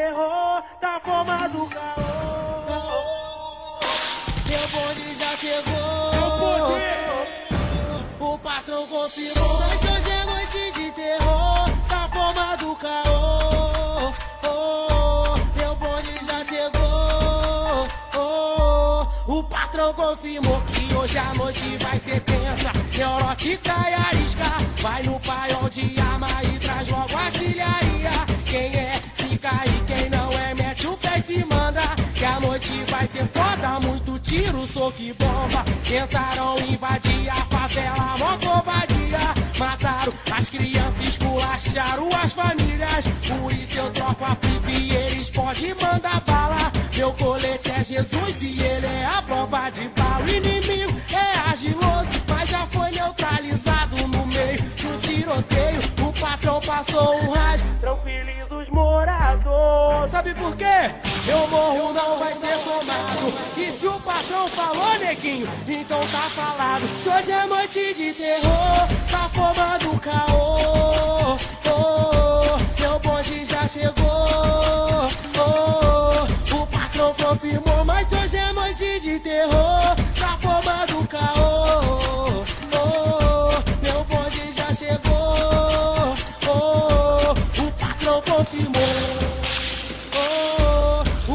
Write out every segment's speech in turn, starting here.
terror, tá formado caô. Meu bonde já chegou. Meu poder. O patrão confirmou. Mas hoje é noite de terror, tá formado caô. Meu bonde já chegou. O patrão confirmou que hoje a noite vai ser tensa. Neurótica e arisca, vai no paiol de arma e traz logo artilharia. Quem é, fica aí, quem não é, mete o pé e se manda. Que a noite vai ser foda, muito tiro, soco e bomba. Tentaram invadir a favela, mó covardia. Mataram as crianças, esculacharam as famílias. Por isso eu troco a pipa e eles podem mandar bala. Meu colete é Jesus e ele é a prova de bala. O inimigo é argiloso, mas já foi neutralizado no meio do tiroteio. O patrão passou um rádio, Tranquiliza os moradores. sabe por quê? Meu morro não vai ser tomado. E se o patrão falou, neguinho, então tá falado. Se hoje é noite de terror, tá formando caô. Meu bonde já chegou. O patrão confirmou, mas hoje é noite de terror, tá formando caô. Meu bonde já chegou. O patrão confirmou.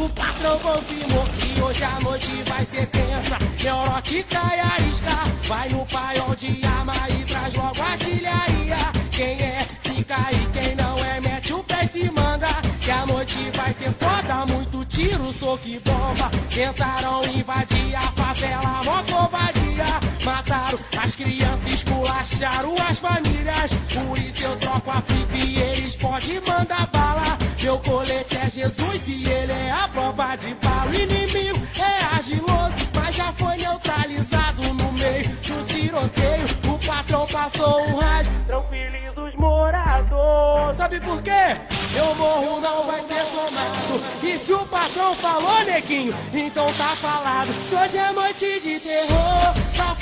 O patrão confirmou que hoje a noite vai ser tensa. Neurótica e arisca, vai no paiol de arma e traz logo artilharia. Quem é, fica aí, quem não é, mete o pé e se manda. Que a noite vai ser foda, muito tiro, soco e bomba. Tentaram invadir a favela, mó covardia. Mataram as crianças, esculacharam as famílias. Por isso eu troco a pipa e eles podem mandar bala. Meu colete é Jesus e ele é a prova de bala. O inimigo é argiloso, mas já foi neutralizado no meio do tiroteio. O patrão passou um rádio, Tranquiliza os moradores. sabe por quê? Meu morro não vai ser tomado. E se o patrão falou, neguinho, então tá falado. Se hoje é noite de terror, tá